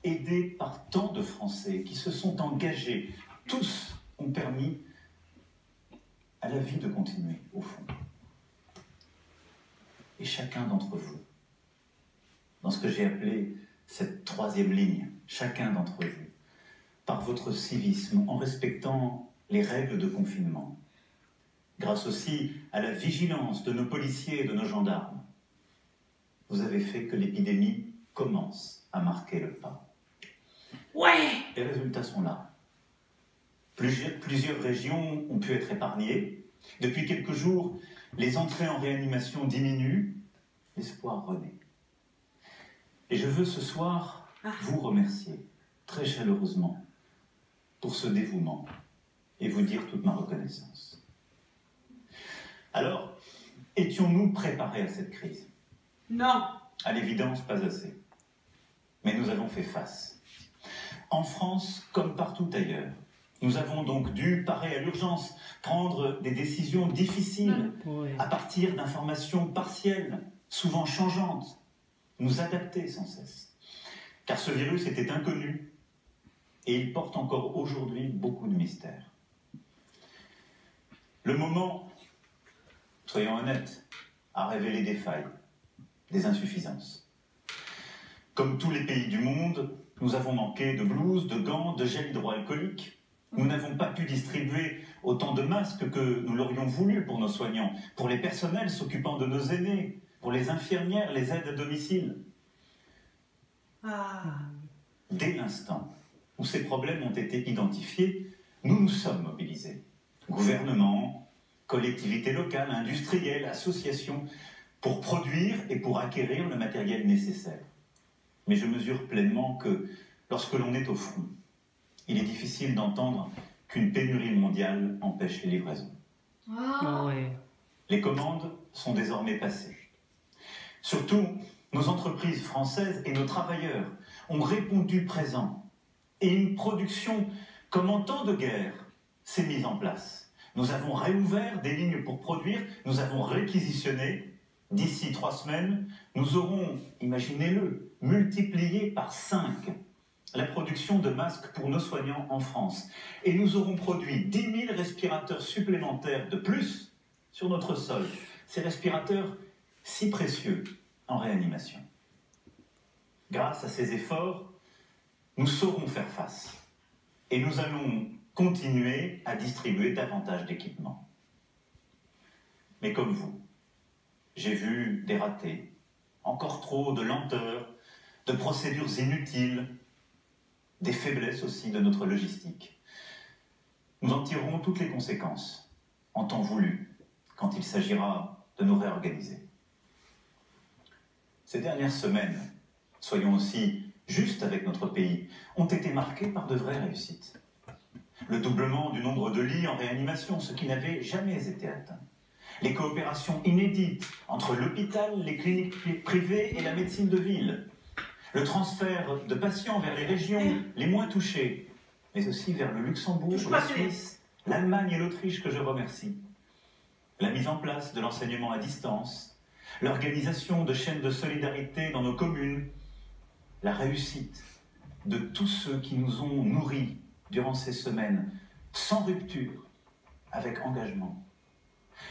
aidés par tant de Français qui se sont engagés, tous ont permis à la vie de continuer, au fond. Et chacun d'entre vous, dans ce que j'ai appelé cette troisième ligne, chacun d'entre vous, par votre civisme, en respectant les règles de confinement, grâce aussi à la vigilance de nos policiers et de nos gendarmes, vous avez fait que l'épidémie commence à marquer le pas. Ouais! Les résultats sont là. Plusieurs régions ont pu être épargnées. Depuis quelques jours, les entrées en réanimation diminuent. L'espoir renaît. Et je veux ce soir vous remercier très chaleureusement pour ce dévouement et vous dire toute ma reconnaissance. Alors, étions-nous préparés à cette crise? Non. À l'évidence, pas assez. Mais nous avons fait face. En France, comme partout ailleurs, nous avons donc dû parer à l'urgence, prendre des décisions difficiles à partir d'informations partielles, souvent changeantes, nous adapter sans cesse. Car ce virus était inconnu et il porte encore aujourd'hui beaucoup de mystères. Le moment, soyons honnêtes, a révélé des failles, des insuffisances. Comme tous les pays du monde, nous avons manqué de blouses, de gants, de gel hydroalcoolique. Nous n'avons pas pu distribuer autant de masques que nous l'aurions voulu pour nos soignants, pour les personnels s'occupant de nos aînés, pour les infirmières, les aides à domicile. Dès l'instant où ces problèmes ont été identifiés, nous nous sommes mobilisés. Gouvernement, collectivités locales, industriels, associations, pour produire et pour acquérir le matériel nécessaire. Mais je mesure pleinement que lorsque l'on est au front, il est difficile d'entendre qu'une pénurie mondiale empêche les livraisons. Les commandes sont désormais passées. Surtout, nos entreprises françaises et nos travailleurs ont répondu présent. Et une production comme en temps de guerre s'est mise en place. Nous avons réouvert des lignes pour produire, nous avons réquisitionné. D'ici 3 semaines, nous aurons, imaginez-le, multiplié par 5 la production de masques pour nos soignants en France. Et nous aurons produit 10 000 respirateurs supplémentaires de plus sur notre sol. Ces respirateurs si précieux en réanimation. Grâce à ces efforts, nous saurons faire face. Et nous allons continuer à distribuer davantage d'équipements. Mais comme vous, j'ai vu des ratés, encore trop de lenteur, de procédures inutiles, des faiblesses aussi de notre logistique. Nous en tirerons toutes les conséquences, en temps voulu, quand il s'agira de nous réorganiser. Ces dernières semaines, soyons aussi justes avec notre pays, ont été marquées par de vraies réussites. Le doublement du nombre de lits en réanimation, ce qui n'avait jamais été atteint. Les coopérations inédites entre l'hôpital, les cliniques privées et la médecine de ville. Le transfert de patients vers les régions les moins touchées, mais aussi vers le Luxembourg, la Suisse, l'Allemagne et l'Autriche que je remercie. La mise en place de l'enseignement à distance, l'organisation de chaînes de solidarité dans nos communes, la réussite de tous ceux qui nous ont nourris durant ces semaines, sans rupture, avec engagement.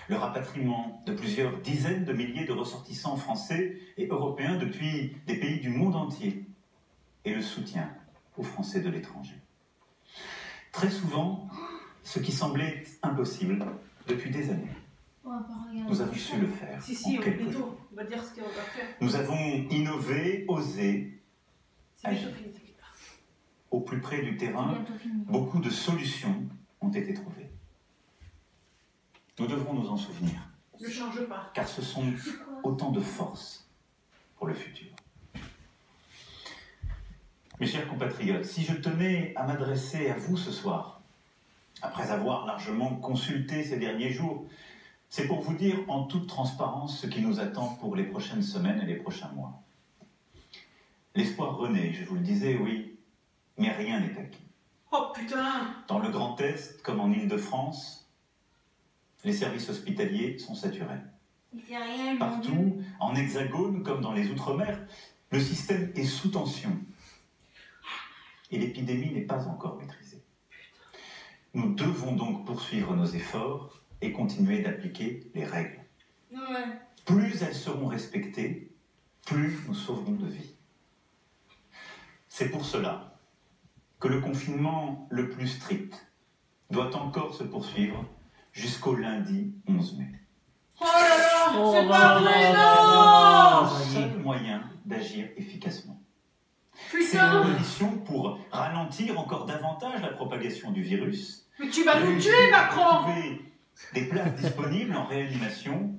Le rapatriement de plusieurs dizaines de milliers de ressortissants français et européens depuis des pays du monde entier et le soutien aux Français de l'étranger. Très souvent, ce qui semblait impossible depuis des années, nous avons su le faire en quelques jours. On va dire ce qu'on va faire. Nous avons innové, osé, agir. Au plus près du terrain, beaucoup de solutions ont été trouvées. Nous devrons nous en souvenir. Ne change pas. Car ce sont autant de forces pour le futur. Mes chers compatriotes, si je tenais à m'adresser à vous ce soir, après avoir largement consulté ces derniers jours, c'est pour vous dire en toute transparence ce qui nous attend pour les prochaines semaines et les prochains mois. L'espoir renaît, je vous le disais, oui, mais rien n'est acquis. Oh putain! Dans le Grand Est, comme en Île-de-France, les services hospitaliers sont saturés. Partout, en hexagone comme dans les Outre-mer, le système est sous tension. et l'épidémie n'est pas encore maîtrisée. Nous devons donc poursuivre nos efforts et continuer d'appliquer les règles. Ouais. Plus elles seront respectées, plus nous sauverons de vies. C'est pour cela que le confinement le plus strict doit encore se poursuivre jusqu'au lundi 11 mai. Oh là là, Oh, c'est bah, pas vrai, bah, non! C'est le seul moyen d'agir efficacement. C'est Putain! une condition pour ralentir encore davantage la propagation du virus. Mais tu vas nous Réussir tuer, à Macron! trouver des places disponibles en réanimation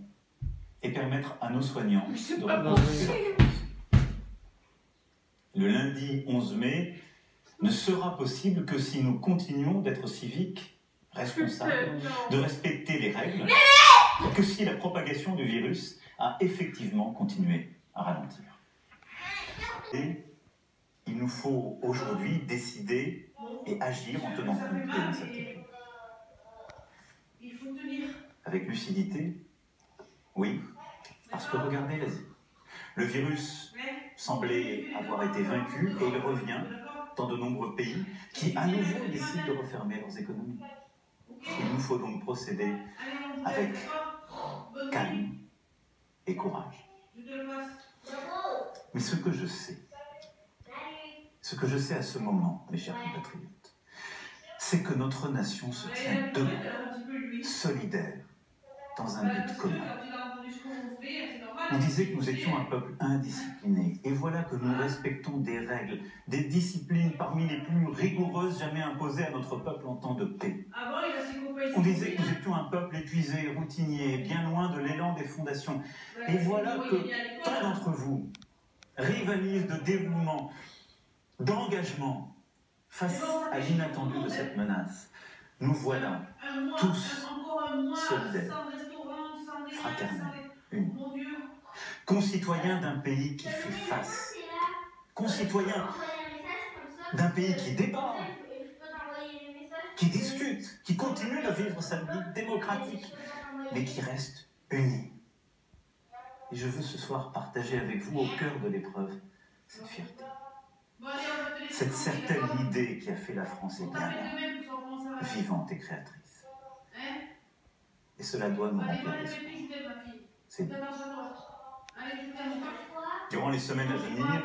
et permettre à nos soignants Mais c'est de pas reprendre possible. leur poste. Le lundi 11 mai ne sera possible que si nous continuons d'être civiques, responsables, de respecter les règles, et que si la propagation du virus a effectivement continué à ralentir. Et il nous faut aujourd'hui décider et agir en tenant compte des incertitudes. Il faut tenir. Avec lucidité, oui, parce que regardez l'Asie. Le virus semblait avoir été vaincu et il revient dans de nombreux pays qui à nouveau décident de refermer leurs économies. Il nous faut donc procéder avec calme et courage. Mais ce que je sais à ce moment, mes chers compatriotes, c'est que notre nation se tient debout, solidaire, dans un but commun. On disait que nous étions un peuple indiscipliné, et voilà que nous respectons des règles, des disciplines parmi les plus rigoureuses jamais imposées à notre peuple en temps de paix. On disait que nous étions un peuple épuisé, routinier, bien loin de l'élan des fondations. Et voilà que tant d'entre vous rivalisent de dévouement, d'engagement face à l'inattendu de cette menace. Nous voilà tous solidaires, fraternels, unis. Concitoyens d'un pays qui fait face, concitoyens d'un pays qui débat, qui discute, qui continue de vivre sa vie démocratique, mais qui reste unis. Et je veux ce soir partager avec vous, au cœur de l'épreuve, cette fierté. Cette certaine idée qui a fait la France est bien là, vivante et créatrice. Et cela doit nous remplir d'espoir. C'est nous. Durant les semaines à venir,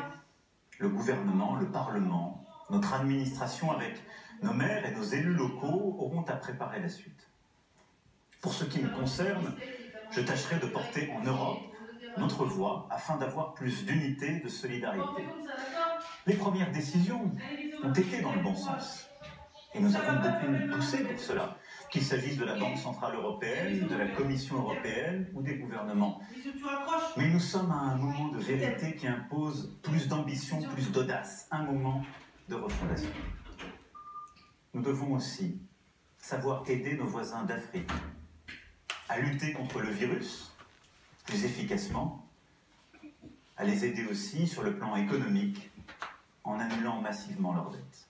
le gouvernement, le Parlement, notre administration avec nos maires et nos élus locaux auront à préparer la suite. Pour ce qui me concerne, je tâcherai de porter en Europe notre voix afin d'avoir plus d'unité, de solidarité. Les premières décisions ont été dans le bon sens. Et nous avons beaucoup poussé pour cela, qu'il s'agisse de la Banque Centrale Européenne, de la Commission Européenne ou des gouvernements. Mais nous sommes à un moment de vérité qui impose plus d'ambition, plus d'audace, un moment de refondation. Nous devons aussi savoir aider nos voisins d'Afrique à lutter contre le virus plus efficacement, à les aider aussi sur le plan économique en annulant massivement leurs dettes.